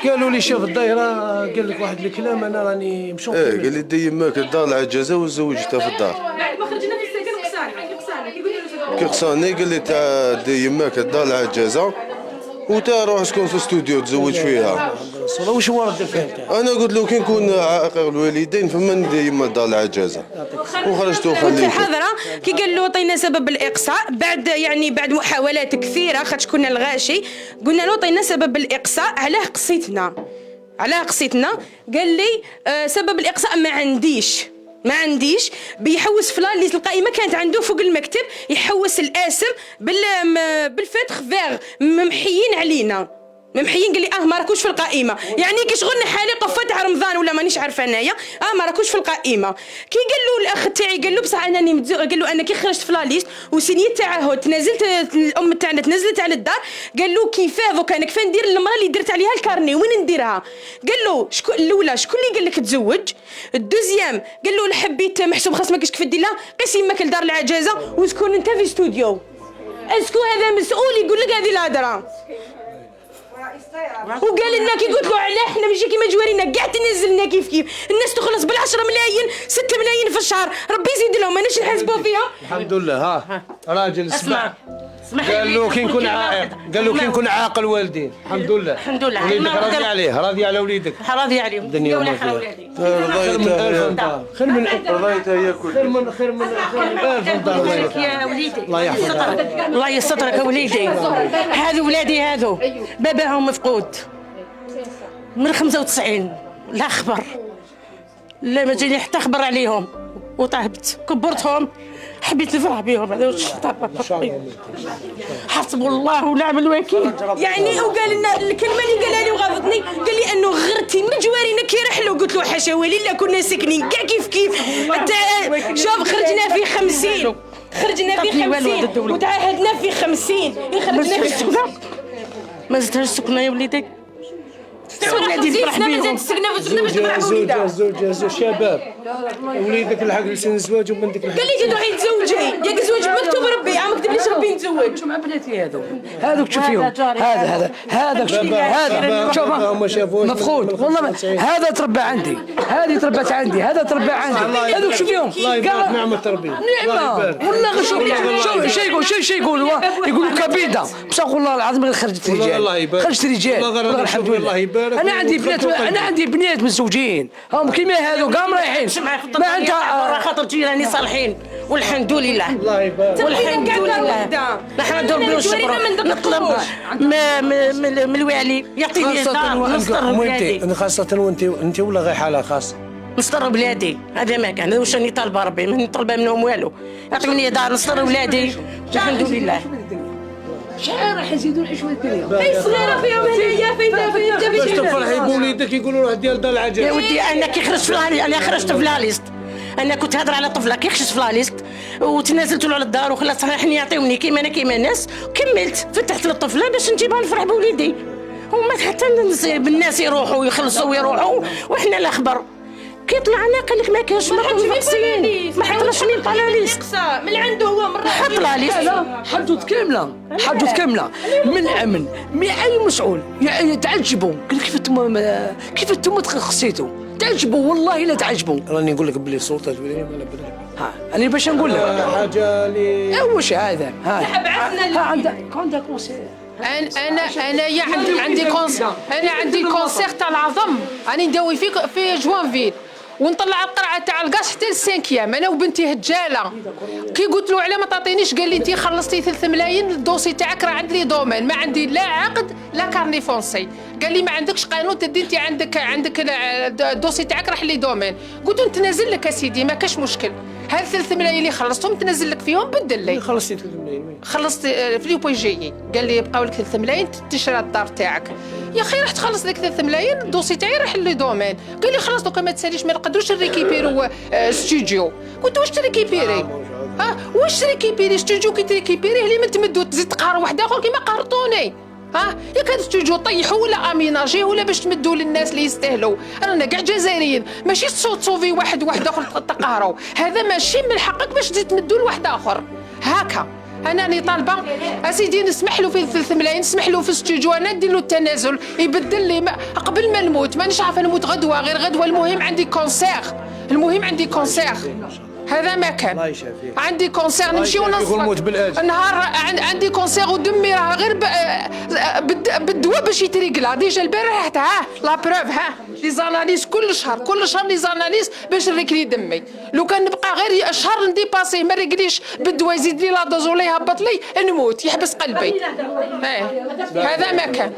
قالوا لي شوف الدايره، قال لك واحد الكلام انا راني مشوق. قال لي دي يماك الدار العجازه وزوجتها في الدار. بعد ما خرجنا في السكن قصانا كي قلنا له كي قصاني قال لي تاع دي يماك الدار العجازه وتا روح اسكن في استوديو تزوج فيها. واش هو رد الفعل تاعك؟ انا قلت له كي نكون عاقل الوالدين فما ندير يما الدار العجازه وخرجت وخليته. الحضره كي قال له عطينا سبب الاقصاء بعد محاولات كثيره خاطش كنا الغاشي، قلنا له عطينا سبب الاقصاء علاه قصيتنا قال لي سبب الاقصاء ما عنديش بيحوس في لاليست القائمه كانت عنده فوق المكتب، يحوس الاسم بالفتخ فيغ ممحيين علينا قال لي ما راكوش في القائمه، يعني كي شغلنا حالي قفه تاع رمضان ولا مانيش عارفه انايا ما راكوش في القائمه. كي قال له الاخ تاعي قال له بصح انني قال له انا كي خرجت في لاليست وسنيت تعهد تنازلت الام تاعنا تنزلت على الدار، قال له كيفاه دوك انا كيف ندير المراه اللي درت عليها الكارني وين نديرها؟ قال له شكون الاولى شكون اللي قال لك تزوج؟ الدوزيام قال له حبيت محسوب خاص ما كاش كيف دير لها قيس يماك لدار العجازه وتكون انت في استوديو. اسكو هذا مسؤول يقول لك هذه الهضره؟ وقال لنا كي قلت له علاه حنا ماشي كيما جوارينا كاع تنزلنا كيف الناس تخلص بال10 ملايين 6 ملايين في الشهر، ربي يزيد لهم ماناش نحاسبوا فيها. الحمد لله. ها راجل اسمع قال له كي نكون عاقل، قال له كي نكون عاقل والدين. الحمد لله وليدك راضي عليه، راضي على وليدك، راضي عليهم الدنيا ولا وما ولادي خير من رضيتها هي كل خير من 1000 دار. يا وليدي الله يحفظك الله يسترك يا وليدي. هذو ولادي هذو باباهم مفقود من 95 لا خبر لا ما جاني حتى خبر عليهم وطهبت كبرتهم حبيت نفرح بهم. هذا واش حسب الله ونعم الوكيل يعني. وقال لنا الكلمه اللي قالها لي وغاضتني قال لي انه غرتي من جوارينا كي راح له. قلت له حاشا ولله كنا ساكنين كاع كيف شوف خرجنا في 50 وتعهدنا في 50 خرجنا في السكنه ما زدتش السكنه يا وليدي. ولادي نفرح بيهم زوج شباب وليدك الحق لسن الزواج وبنتك الحق. قال لي تروحي تزوجي ياك الزواج مكتوب ربي ما كتبليش ربي نتزوج مع بناتي هذوك شوفيهم هذا شوف مفقود والله هذا تربى عندي هذه تربت عندي هذا تربى عندي هذوك شوفيهم الله يبارك نعم التربيه نعمه والله شو يقولوا كبيده بصح والله العظيم خرجت رجال والله الحمد لله. انا عندي بنات متزوجين هم كيما هذو قام رايحين ما عندها خاطر جيراني صالحين والحمد لله. الله يبارك والحمد لله. نحن ندور بالشكر نطلب من الوالي يعطيني دار نستر بلادي. انا خاصه انت ولا غير حاله خاصه نستر بلادي. هذا ما كان واش راني طالبه ربي ماني طالبه منهم والو. يعطيني دار نستر ولادي الحمد لله. شحال راح يزيدوا نعيشوا الدنيا اي صغيره فيهم هنايا فايته باش تفرحي بوليدك يقولوا روح ديال دار العجل. يا ودي انا كي خرجت في انا خرجت في لاليست انا كنت هضر على طفله كي خرجت في لاليست وتنازلت له على الدار وخلات صحيح يعطيوني كيما انا كيما الناس كملت فتحت للطفله باش نجيبها نفرح بوليدي وما حتى بالناس يروحوا ويخلصوا ويروحوا وحنا لا خبر. كي طلعنا قال لك ما كاش ما حطناش مين طلاليست من عنده هو مره حط لاليست حدود كامله من امن اي مسؤول تعجبوا كيف انتم خصيتوا تعجبوا والله لا تعجبوا. راني نقول لك بلي السلطه الجويريه ما ها انا باش نقول لك حاجه لي واش هذا عندك كونسير انا عندي كونسير تاع العظم راني نداوي في جوانفيل ونطلع القرعه تاع الكاش حتى للسانكيام انا وبنتي هجاله. كي قلت له على ما تعطينيش قال لي انت خلصتي 3 ملايين الدوسي تاعك راه عندي دومين ما عندي لا عقد لا كارني فونسي. قال لي ما عندكش قانون تدي انت عندك الدوسي تاعك راح لي دومين. قلت له نتنازل لك اسيدي ما كاش مشكل. هاد 3 ملايين اللي خلصتهم تنزل لك فيهم بدل لي. خلصتي 3 ملايين خلصت في لي بوي جايين قال لي يبقاو لك 3 ملايين تشرى الدار تاعك. يا اخي رحت خلص لك 3 ملايين الدوسي تاعي راح لي دومين. قال لي خلاص دوكا ما تساليش ما نقدروش نريكيبيرو ستوديو. قلت واش تريكيبيري واش تريكيبيري ستوديو كي تريكيبيريه لي من تمدو تزيد تقهر واحد اخر كيما قهرتوني. ياك هاد ستوديو طيحوا ولا اميناجيه ولا باش تمدوا للناس اللي يستاهلوا. رانا كاع جزائريين ماشي تصوفي واحد اخر تقهروا. هذا ماشي من حقك باش تزيد تمدوا لواحد اخر هكا. انا راني طالبه اسيدي نسمح له في 3 ملايين، نسمح له في الاستوديو، انا ندير له التنازل يبدل لي قبل ما نموت. مانيش عارفه نموت غدوه غير غدوه، المهم عندي كونسير، المهم عندي كونسير. هذا ما كان عندي كونسير نمشي ونصرف نهار عندي كونسير ودمي راه غير بالدواء باش يتريقلا. ديجا البارح تاع لا بروف لي زاناليز كل شهر لي زاناليز باش نريكلي دمي. لو كان نبقى غير شهر نديباسيه ما ريقليش بالدواء يزيد لي لا دوز ولا يهبط لي نموت يحبس قلبي. هذا ما كان.